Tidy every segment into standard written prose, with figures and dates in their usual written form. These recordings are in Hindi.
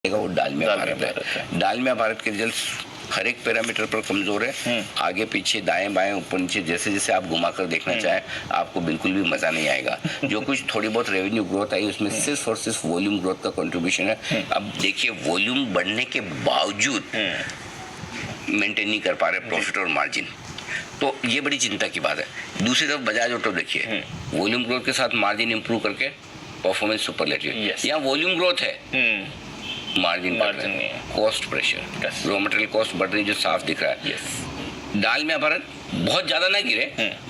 वो डालमिया भारत है। डालमिया भारत के रिजल्ट हर एक पैरामीटर पर कमजोर है, आगे पीछे दाएं बाएं ऊपर नीचे जैसे जैसे आप घुमा कर देखना चाहें आपको बिल्कुल भी मजा नहीं आएगा। जो कुछ थोड़ी बहुत रेवेन्यू ग्रोथ आई उसमें सिर्फ और सिर्फ वॉल्यूम ग्रोथ का कंट्रीब्यूशन है। अब देखिए वॉल्यूम बढ़ने के बावजूद मेंटेन नहीं कर पा रहे प्रॉफिट और मार्जिन, तो ये बड़ी चिंता की बात है। दूसरी तरफ बजाज ऑटो देखिए, वॉल्यूम ग्रोथ के साथ मार्जिन इंप्रूव करके परफॉर्मेंस सुपरलेटिव। यहाँ वॉल्यूम ग्रोथ है, मार्जिन नहीं है, cost pressure, raw material cost बढ़ रही जो साफ दिख रहा है। डालमिया भारत बहुत ज्यादा ना गिरे,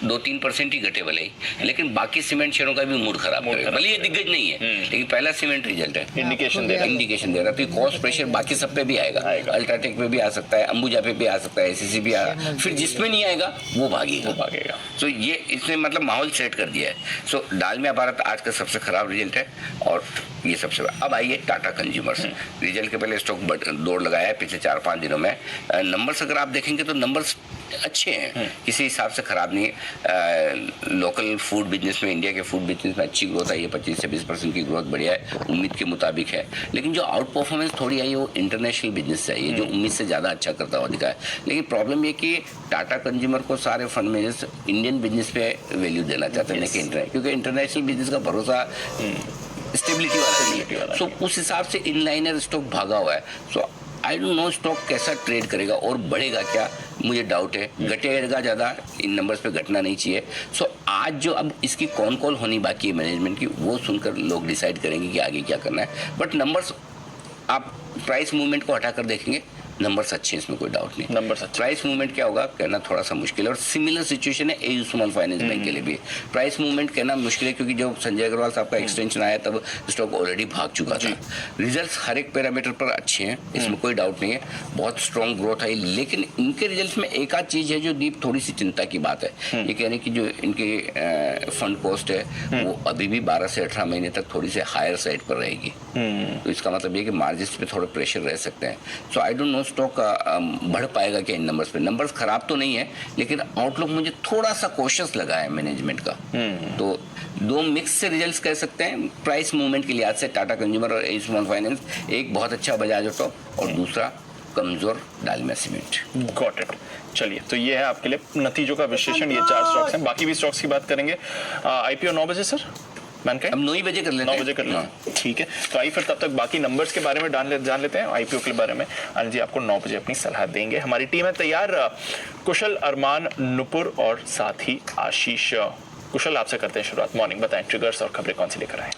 2-3% ही घटे भले ही, लेकिन बाकी सीमेंट शेयरों का भी मूड खराब करेगा। भले ये दिग्गज नहीं है लेकिन पहला सीमेंट रिजल्ट है, इंडिकेशन दे रहा है। तो कॉस्ट प्रेशर बाकी सब पे भी आएगा, अल्ट्राटेक पे भी आ सकता है, अंबुजा पे भी आ सकता है, एसीसी भी आ, फिर जिसमें नहीं आएगा वो भागेगा। तो ये इसने मतलब माहौल सेट कर दिया है। सो डालमिया भारत आज का सबसे खराब रिजल्ट है और ये सबसे। अब आइए टाटा कंज्यूमर्स, रिजल्ट के पहले स्टॉक दौड़ लगाया है पिछले 4-5 दिनों में। नंबर्स अगर आप देखेंगे तो नंबर्स अच्छे हैं, किसी हिसाब से खराब नहीं है। लोकल फूड बिजनेस में, इंडिया के फूड बिजनेस में अच्छी ग्रोथ आई है, 25 से 20% की ग्रोथ बढ़िया है, उम्मीद के मुताबिक है। लेकिन जो आउट परफॉर्मेंस थोड़ी आई है वो इंटरनेशनल बिजनेस से आई है, जो उम्मीद से ज़्यादा अच्छा करता हुआ दिखा है। लेकिन प्रॉब्लम ये कि टाटा कंज्यूमर को सारे फंड मैनेजर्स इंडियन बिजनेस पे वैल्यू देना चाहते हैं, क्योंकि इंटरनेशनल बिजनेस का भरोसा स्टेबिलिटी वाला नहीं है। सो उस हिसाब से इनलाइनर स्टॉक भागा हुआ है। सो आई डोंट नो स्टॉक कैसा ट्रेड करेगा और बढ़ेगा क्या, मुझे डाउट है। घटेगा ज़्यादा, इन नंबर्स पे घटना नहीं चाहिए। सो आज जो अब इसकी कौन कॉल होनी बाकी है मैनेजमेंट की, वो सुनकर लोग डिसाइड करेंगे कि आगे क्या करना है। बट नंबर्स आप प्राइस मूवमेंट को हटाकर देखेंगे, नंबर्स अच्छे हैं, इसमें कोई डाउट नहीं। नंबर्स अच्छे, प्राइस मूवमेंट क्या होगा कहना थोड़ा सा मुश्किल है। और सिमिलर सिचुएशन है एयू स्मॉल फाइनेंस बैंक के लिए भी। प्राइस मूवमेंट कहना मुश्किल है क्योंकि जब संजय अग्रवाल साहब का एक्सटेंशन आया तब स्टॉक ऑलरेडी भाग चुका था। रिजल्ट्स हर एक पैरामीटर पर अच्छे हैं, इसमें कोई डाउट नहीं है, बहुत स्ट्रॉन्ग ग्रोथ आई। लेकिन इनके रिजल्ट में एक आध चीज है जो दीप थोड़ी सी चिंता की बात है। ये कहने की जो इनके फंड कॉस्ट है वो अभी भी 12 से 18 महीने तक थोड़ी सी हायर साइड पर रहेगी। तो इसका मतलब ये कि मार्जिन पे थोड़े प्रेशर रह सकते हैं। सो आई डोंट नो स्टॉक बढ़ पाएगा क्या इन नंबर्स पे। नंबर्स खराब तो नहीं है लेकिन आउटलुक मुझे थोड़ा सा कॉशियस लगा है मैनेजमेंट का। तो दो मिक्स से रिजल्ट्स कह सकते हैं प्राइस मूवमेंट के लिहाज से, टाटा कंज्यूमर और एयू स्मॉल फाइनेंस। एक बहुत अच्छा बजाज ऑटो और दूसरा कमजोर डालमिया सीमेंट। Got it. चलिए, तो ये है आपके लिए नतीजों का विश्लेषण। ये 4 स्टॉक्स हैं, बाकी भी स्टॉक्स की बात करेंगे। आईपीओ 9 बजे सर, अब 9 बजे कर लेते हैं। 9 बजे कर लेते हैं, ठीक है। तो आइए फिर तब तक बाकी नंबर्स के बारे में जान लेते हैं। आईपीओ के बारे में आनंद जी आपको 9 बजे अपनी सलाह देंगे। हमारी टीम है तैयार, कुशल, अरमान, नुपुर और साथ ही आशीष। कुशल, आपसे करते हैं शुरुआत। मॉर्निंग बताएं, ट्रिगर्स और खबरें कौन सी लेकर आए?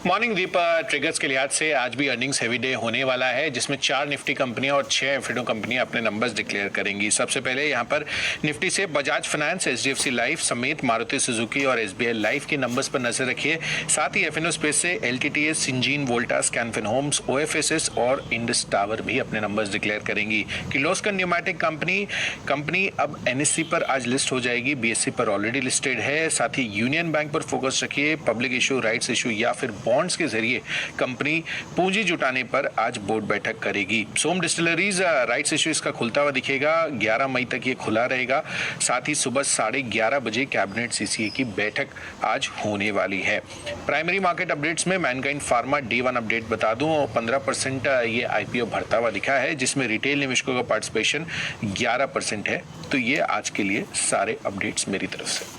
मॉर्निंग दीप, ट्रिगर्स के लिहाज से आज भी अर्निंग्स हेवी डे होने वाला है, जिसमें 4 निफ्टी कंपनियां और 6 एफिडो कंपनियां अपने नंबर्स डिक्लेयर करेंगी। सबसे पहले यहां पर निफ्टी से बजाज फाइनेंस, एचडीएफसी लाइफ समेत मारुति सुजुकी और एसबीआई लाइफ के नंबर्स पर नजर रखिए। साथ ही एफएनओ स्पेस से LTTS, Syngene, Voltas, Canfin homes, OFSS और इंडस टावर भी अपने नंबर्स डिक्लेयर करेंगी। किर्लोस्कर न्यूमैटिक कंपनी अब एनएससी पर आज लिस्ट हो जाएगी, बीएससी पर ऑलरेडी लिस्टेड है। साथ ही यूनियन बैंक पर फोकस रखिए, पब्लिक इशू, राइट्स इशू या फिर बॉन्ड्स के जरिए कंपनी पूंजी जुटाने पर आज बोर्ड बैठक करेगी। सोम डिस्टिलरीज राइट्स इशू इसका खुलता हुआ दिखेगा, 11 मई तक ये खुला रहेगा। साथ ही सुबह 11:30 बजे कैबिनेट सीसीए की बैठक आज होने वाली है। प्राइमरी मार्केट अपडेट्स में मैनकाइंड फार्मा डे 1 अपडेट बता दूं, 15% ये आईपीओ भरता हुआ दिखा है, जिसमें रिटेल निवेशकों का पार्टिसिपेशन 11% है। तो ये आज के लिए सारे अपडेट्स मेरी तरफ से।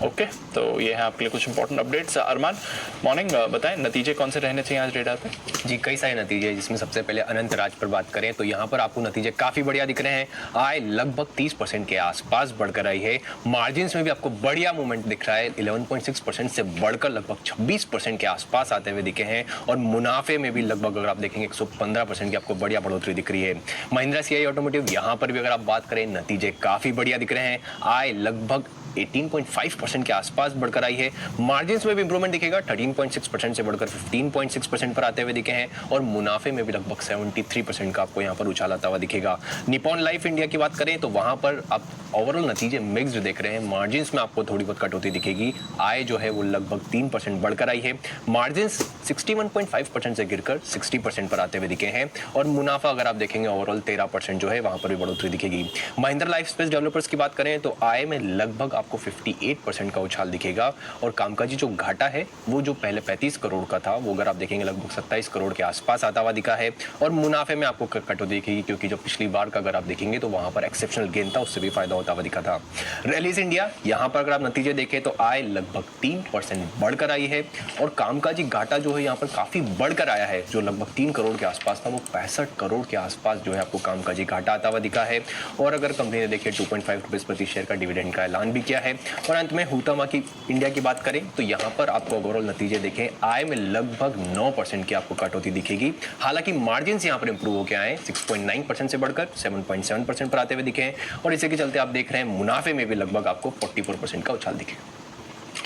ओके, तो ये है आपके लिए कुछ इंपॉर्टेंट अपडेट्स। अरमान, मॉर्निंग बताएं, नतीजे कौन से रहने चाहिए आज रेडार पे? जी, कई सारे नतीजे हैं, जिसमें सबसे पहले अनंत राज पर बात करें तो यहाँ पर आपको नतीजे काफी बढ़िया दिख रहे हैं। आय लगभग 30% के आसपास बढ़कर आई है। मार्जिन्स में भी आपको बढ़िया मूवमेंट दिख रहा है, 11.6% से बढ़कर लगभग 26% के आसपास आते हुए दिखे हैं। और मुनाफे में भी लगभग अगर आप देखेंगे 115% की आपको बढ़िया बढ़ोतरी दिख रही है। महिंद्रा सीआई ऑटोमोटिव, यहाँ पर भी अगर आप बात करें, नतीजे काफी बढ़िया दिख रहे हैं। आय लगभग 18.5% के आसपास बढ़कर आई है। मार्जिन्स में भी इंप्रूवमेंट दिखेगा, 13.6% से बढ़कर 15.6% पर आते हुए दिखे हैं। और मुनाफे में भी लगभग 73% का आपको यहाँ पर उछाल आता हुआ दिखेगा। निपॉन लाइफ इंडिया की बात करें तो वहां पर आप ओवरऑल नतीजे मिक्स्ड देख रहे हैं। मार्जिन्स में आपको थोड़ी बहुत कटौती दिखेगी। आय जो है वो लगभग 3% बढ़कर आई है। मार्जिन्स 61.5% से गिरकर 60% पर आते हुए दिखे हैं। और मुनाफा अगर आप देखेंगे ओवरऑल 13% जो है वहां पर भी बढ़ोतरी दिखेगी। महिंद्रा लाइफ स्पेस डेवलपर्स की बात करें तो आय में लगभग आपको 58% का उछाल दिखेगा और कामकाजी जो घाटा है वो जो पहले 35 करोड़ का था वो अगर आप देखेंगे लगभग 27 करोड़ के आसपास आता हुआ दिखा है। और मुनाफे में आपको कटौती दिखेगी क्योंकि जो पिछली बार का अगर आप देखेंगे तो वहां पर एक्सेप्शनल गेन था, उससे भी फायदा होता हुआ दिखा था। रैलीज इंडिया यहाँ पर अगर आप नतीजे देखें तो आय लगभग 3% बढ़कर आई है और कामकाजी घाटा जो है यहाँ पर काफी बढ़कर आया है, जो लगभग 3 करोड़ के आसपास था वो 65 करोड़ के आसपास जो है आपको कामकाजी घाटा आता हुआ दिखा है। और अगर कंपनी ने देखिए 2.5 रुपए प्रति शेयर का डिविडेंड का ऐलान भी किया है। और अंत में हुटामा की इंडिया की बात करें तो यहाँ पर आपको ओवरऑल नतीजे देखें, आय में लगभग 9% की आपको कटौती दिखेगी। हालांकि मार्जिन यहाँ पर इंप्रूव होकर आए 6.9% से बढ़कर 7.7% पर आते हुए दिखे हैं और इसी के चलते आप देख रहे हैं मुनाफे में भी लगभग आपको 44% का उछाल दिखेगा।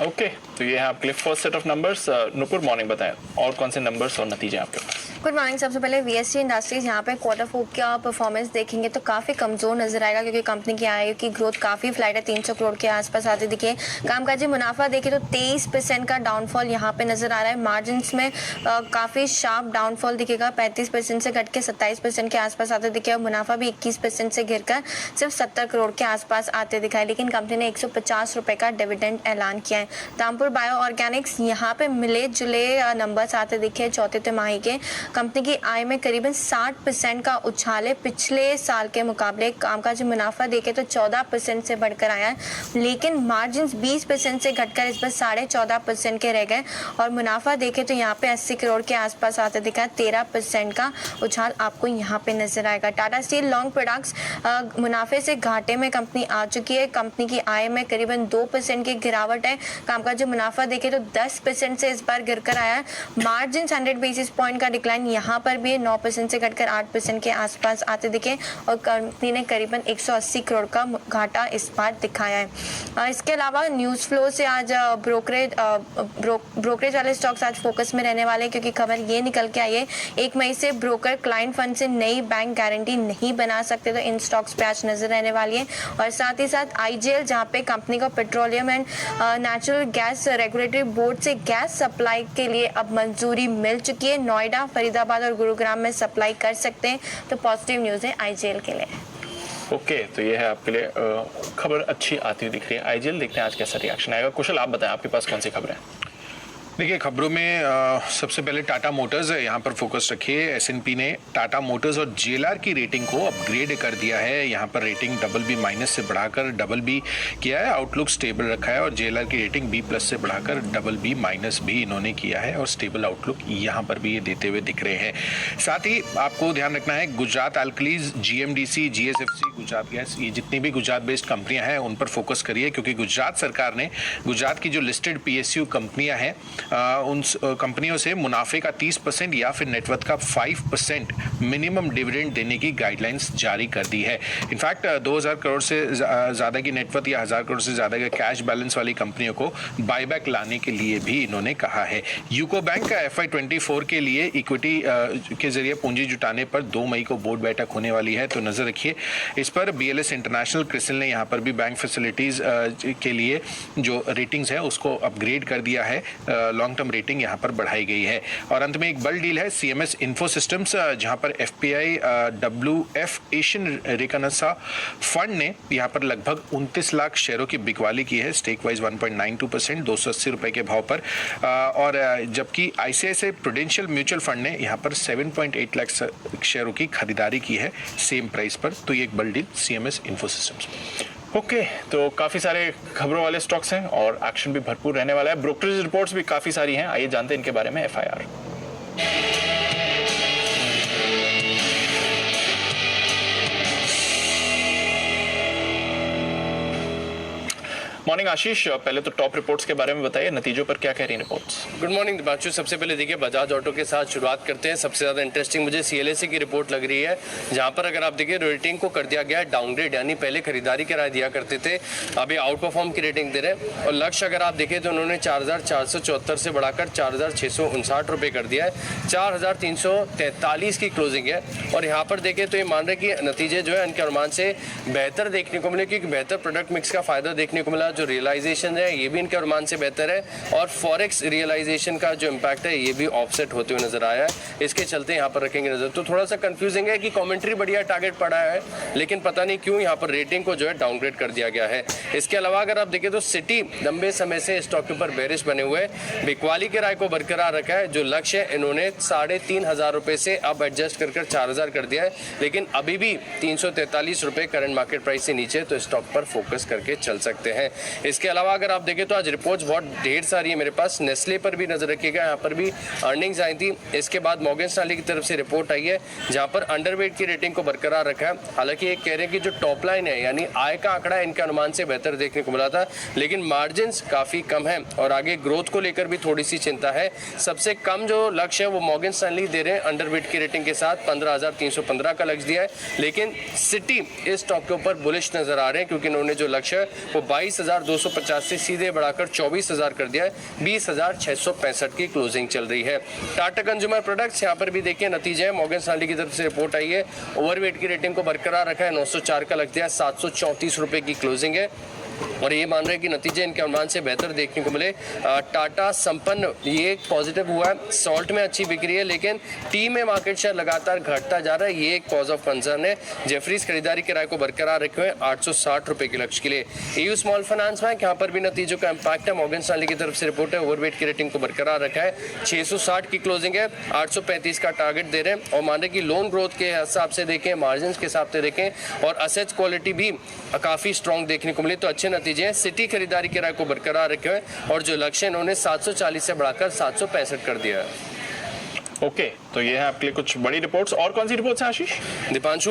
ओके, तो ये है आपके लिए first set of numbers. Nupur, morning बताएं और कौन से नंबर्स और नतीजे आपके पास? Good morning. सबसे पहले वीएसटी इंडस्ट्रीज यहाँ पे क्वार्टर 4 का परफॉर्मेंस देखेंगे तो काफ़ी कमज़ोर नजर आएगा क्योंकि कंपनी की आय की ग्रोथ काफ़ी फ्लाइट है, 300 करोड़ के आसपास आते दिखे। कामकाजी मुनाफा देखें तो 23% का डाउनफॉल यहाँ पे नजर आ रहा है। मार्जिन्स में काफ़ी शार्प डाउनफॉल दिखेगा, 35% से घट के 27% के आसपास आते दिखे और मुनाफा भी 21% से गिरकर सिर्फ 70 करोड़ के आसपास आते दिखा है। लेकिन कंपनी ने 150 रुपये का डिविडेंड ऐलान किया है। रामपुर बायो ऑर्गेनिक्स यहाँ पे मिले जुले नंबर्स आते दिखे चौथे तिमाही के। कंपनी की आय में करीबन 60% का उछाल है पिछले साल के मुकाबले। कामकाजी मुनाफा देखे तो 14% से बढ़कर आया है, लेकिन मार्जिन 20% से घटकर इस पर 14.5% के रह गए और मुनाफा देखे तो यहाँ पे 80 करोड़ के आसपास आते दिखा। 13% का उछाल आपको यहाँ पे नजर आएगा। टाटा स्टील लॉन्ग प्रोडक्ट्स मुनाफे से घाटे में कंपनी आ चुकी है। कंपनी की आय में करीबन 2% की गिरावट है। कामकाजी मुनाफा देखे तो 10% से इस बार गिरकर आया है। मार्जिन 100 बेसिस पॉइंट का डिक्लाइन यहाँ पर भी 9% से घटकर 8% के आसपास आते दिखे और कंपनी ने करीबन 180 करोड़ का घाटा इस बार दिखाया है। इसके अलावा न्यूज़ फ्लो से आज ब्रोकरेज वाले स्टॉक्स आज फोकस में रहने वाले क्योंकि खबर ये निकल के आई है 1 मई से ब्रोकर क्लाइंट फंड से नई बैंक गारंटी नहीं बना सकते, तो इन स्टॉक्स पे आज नजर रहने वाली है। और साथ ही साथ आईजीएल जहाँ पे कंपनी को petroleum and natural gas regulatory board से गैस सप्लाई के लिए अब मंजूरी मिल चुकी है। नोएडा, फरीदाबाद और गुरुग्राम में सप्लाई कर सकते हैं, तो पॉजिटिव न्यूज़ है आईजीएल के लिए। ओके, तो ये है आपके लिए खबर अच्छी आती हुई दिख रही है। आईजीएल देखते हैं आज कैसा रिएक्शन आएगा। कुशल, आप बताएं आपके पास कौन सी खबर है? देखिए, खबरों में सबसे पहले टाटा मोटर्स यहाँ पर फोकस रखिए। एसएनपी ने टाटा मोटर्स और जेएलआर की रेटिंग को अपग्रेड कर दिया है। यहाँ पर रेटिंग BB- से बढ़ाकर BB किया है, आउटलुक स्टेबल रखा है और जेएलआर की रेटिंग B+ से बढ़ाकर BB- भी इन्होंने किया है और स्टेबल आउटलुक यहाँ पर भी ये देते हुए दिख रहे हैं। साथ ही आपको ध्यान रखना है Gujarat alkalis, GMDC, GSFC, Gujarat gas, ये जितनी भी गुजरात बेस्ड कंपनियां हैं उन पर फोकस करिए क्योंकि गुजरात सरकार ने गुजरात की जो लिस्टेड PSU कंपनियां हैं उन कंपनियों से मुनाफे का 30% या फिर नेटवर्थ का 5% मिनिमम डिविडेंड देने की गाइडलाइंस जारी कर दी है। इनफैक्ट 2000 करोड़ से ज़्यादा की नेटवर्थ या 1000 करोड़ से ज़्यादा के कैश बैलेंस वाली कंपनियों को बायबैक लाने के लिए भी इन्होंने कहा है। यूको बैंक का FY24 के लिए इक्विटी के जरिए पूंजी जुटाने पर 2 मई को बोर्ड बैठक होने वाली है, तो नज़र रखिए इस पर। BLS इंटरनेशनल क्रिसिल ने यहाँ पर भी बैंक फैसिलिटीज़ के लिए जो रेटिंग्स है उसको अपग्रेड कर दिया है, लॉन्ग टर्म रेटिंग यहाँ पर बढ़ाई गई है। और अंत में एक बड़ी डील है CMS इन्फो सिस्टम्स, जहाँ पर FPI WF एशियन रेकनसा फंड ने यहाँ पर लगभग 29 लाख शेयरों की बिकवाली की है, स्टेक वाइज 1.92%, 280 रुपए के भाव पर। और जबकि ICICI प्रूडेंशियल म्यूचुअल फंड ने यहाँ पर 7.8 लाख शेयरों की खरीदारी की है सेम प्राइस पर। तो ये एक बड़ी deal CMS info systems. Okay, तो काफ़ी सारे खबरों वाले स्टॉक्स हैं और एक्शन भी भरपूर रहने वाला है। ब्रोकरेज रिपोर्ट्स भी काफ़ी सारी हैं, आइए जानते हैं इनके बारे में। FIR मॉर्निंग आशीष, पहले तो टॉप रिपोर्ट्स के बारे में बताइए, नतीजों पर क्या कह रही हैं रिपोर्ट्स? Good morning Dipanshu. सबसे पहले देखिए बजाज ऑटो के साथ शुरुआत करते हैं। सबसे ज़्यादा इंटरेस्टिंग मुझे CLSA की रिपोर्ट लग रही है, जहां पर अगर आप देखिए रेटिंग को कर दिया गया है डाउनग्रेड, यानी पहले खरीदारी की राय दिया करते थे, अभी आउट परफॉर्म की रेटिंग दे रहे हैं। और लक्ष्य अगर आप देखें तो उन्होंने 4474 से बढ़ाकर 4659 रुपये कर दिया है। 4343 की क्लोजिंग है और यहाँ पर देखें तो ये मान रहे कि नतीजे जो है इनके अनुमान से बेहतर देखने को मिले, क्योंकि बेहतर प्रोडक्ट मिक्स का फायदा देखने को मिला, जो रियलाइजेशन है ये भी इनके अनुमान से बेहतर है, और फॉरेक्स रियलाइजेशन का जो इम्पैक्ट है ये भी ऑफसेट होते हुए नजर आया है। इसके चलते यहाँ पर रखेंगे नजर। तो थोड़ा सा कंफ्यूजिंग है कि कमेंट्री बढ़िया टारगेट पड़ा है, लेकिन पता नहीं क्यों यहाँ पर रेटिंग को जो है डाउनग्रेड कर दिया गया है। इसके अलावा अगर आप देखें तो सिटी लंबे समय से स्टॉक के ऊपर बेरिश बने हुए, बिकवाली के राय को बरकरार रखा है। जो लक्ष्य है इन्होंने 3,500 रुपए से अब एडजस्ट कर 4,000 कर दिया है, लेकिन अभी भी 343 रुपए करंट मार्केट प्राइस से नीचे, तो स्टॉक पर फोकस करके चल सकते हैं। इसके अलावा अगर आप देखें तो आज रिपोर्ट्स बहुत ढेर सारी है मेरे पास। नेस्ले पर भी नजर रखिएगा, यहाँ पर भी अर्निंग्स आई थी। इसके बाद मॉर्गन स्टैनली की तरफ से रिपोर्ट आई है जहाँ पर अंडरवेट की रेटिंग को बरकरार रखा है। हालांकि ये कह रहे हैं कि जो टॉप लाइन है यानी आय का आंकड़ा इनके अनुमान से बेहतर देखने को मिला था, लेकिन मार्जिन काफी कम है और आगे ग्रोथ को लेकर भी थोड़ी सी चिंता है। सबसे कम जो लक्ष्य है वो मॉर्गन स्टैनली दे रहे हैं अंडरवेट की रेटिंग के साथ, 15,315 का लक्ष्य दिया है, लेकिन सिटी इस स्टॉक के ऊपर बुलिश नजर आ रहे हैं क्योंकि इन्होंने जो लक्ष्य है वो 22,250 से सीधे बढ़ाकर 24,000 कर दिया है। 20,665 की क्लोजिंग चल रही है। टाटा कंज्यूमर प्रोडक्ट्स यहाँ पर भी देखिए नतीजे हैं। मॉर्गन स्टैनली की तरफ से रिपोर्ट आई है, ओवरवेट की रेटिंग को बरकरार रखा है, 904 का लग दिया, 734 रुपए की क्लोजिंग है और ये मान रहे हैं कि नतीजे इनके अनुमान से बेहतर देखने को मिले। टाटा संपन्न ये एक पॉजिटिव हुआ है, सॉल्ट में अच्छी बिक्री है, लेकिन टी में मार्केट शेयर लगातार घटता जा रहा है, ये एक कॉज ऑफ कंसर्न है। जेफरीज खरीदारी के राय को बरकरार रखे हुए 860 रुपए के लक्ष्य के लिए। EU स्मॉल फाइनेंस बैंक यहाँ पर भी नतीजों का इम्पैक्ट है। मॉर्गन स्टैनली की तरफ से रिपोर्ट है, ओवरवेट की रेटिंग को बरकरार रखा है, 660 की क्लोजिंग है, 835 का टारगेट दे रहे हैं और मान रहे कि लोन ग्रोथ के हिसाब से देखें, मार्जिन के हिसाब से देखें और असेट्स क्वालिटी भी काफी स्ट्रॉन्ग देखने को मिली, तो अच्छे नतीजे हैं। सिटी खरीदारी के राय को बरकरार रखे हुए और जो लक्ष्य इन्होंने 740 से बढ़ाकर 765 कर दिया है। ओके, तो ये है आपके लिए कुछ बड़ी रिपोर्ट्स। और कौन सी रिपोर्ट्स हैं आशीष? दीपांशु,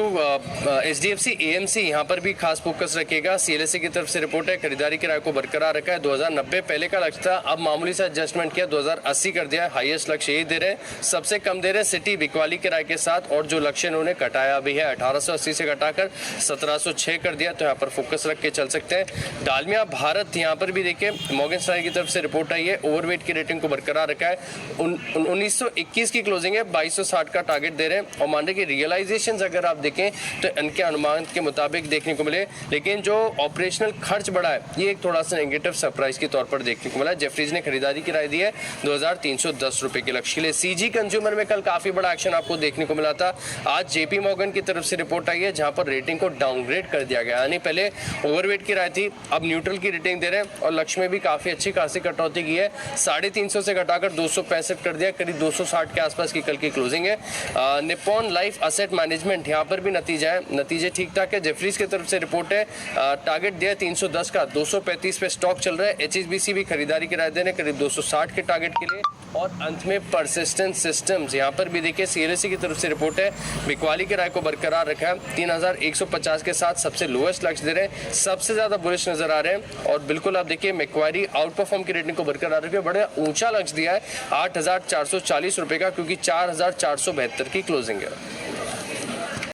HDFC AMC यहाँ पर भी खास फोकस रखेगा। CLSA की तरफ से रिपोर्ट है, खरीदारी की राय को बरकरार रखा है, 2090 पहले का लक्ष्य था, अब मामूली सा एडजस्टमेंट किया, 2080 कर दिया, हाईएस्ट लक्ष्य यही दे रहे हैं। सबसे कम दे रहे हैं सिटी बिकवाली के राय के साथ और जो लक्ष्य इन्होंने घटाया भी है, 1880 से घटाकर 1706 कर दिया, तो यहाँ पर फोकस रख के चल सकते हैं। डालमिया भारत यहाँ पर भी देखिए मॉर्गन स्टैनली की तरफ से रिपोर्ट आई है, ओवरवेट की रेटिंग को बरकरार रखा है, 1921 की क्लोजिंग है, 2260 का टारगेट दे रहे हैं और मान रहे कि रियलाइजेशंस अगर आप देखें तो इनके अनुमान के मुताबिक देखने को मिले, लेकिन जो ऑपरेशनल खर्च बढ़ा है ये एक थोड़ा सा नेगेटिव सरप्राइज के तौर पर देखने को मिला। जेफरीज ने खरीदारी की राय दी है 2,310 रुपए के लक्ष्य के लिए। CG कंज्यूमर में कल काफी बड़ा एक्शन आपको देखने को मिला था। आज JP मॉर्गन की तरफ से रिपोर्ट आई है जहां पर रेटिंग को डाउनग्रेड कर दिया गया, यानी पहले ओवरवेट की राय थी, अब न्यूट्रल की रेटिंग दे रहे हैं और लक्ष्य में भी काफी अच्छी खासी कटौती की है, 350 से घटाकर 265 कर दिया, करीब 260 के आसपास की कल की क्लोजिंग है। निप्पॉन लाइफ एसेट मैनेजमेंट यहाँ पर भी नतीजा है, नतीजे ठीक ठाक है। जेफरीज की तरफ से रिपोर्ट है, टारगेट दिया 310 का, 235 पे स्टॉक चल रहा है। HSBC भी खरीदारी की राय दे रहे हैं करीब 260 के टारगेट के लिए। और अंत में परसिस्टेंट सिस्टम्स यहाँ पर भी देखिए CLSA की तरफ से रिपोर्ट है, बिकवाली की राय को बरकरार रखा है, 3150 के साथ सबसे लोएस्ट लक्ष्य दे रहे हैं, सबसे ज्यादा बुलिश नजर आ रहे हैं और बिल्कुल आप देखिए मैक्वायरी आउट परफॉर्म की रेटिंग को बरकरार रखे, बड़ा ऊंचा लक्ष्य दिया है 8,440 रुपए का, क्योंकि 4,472 की क्लोजिंग है।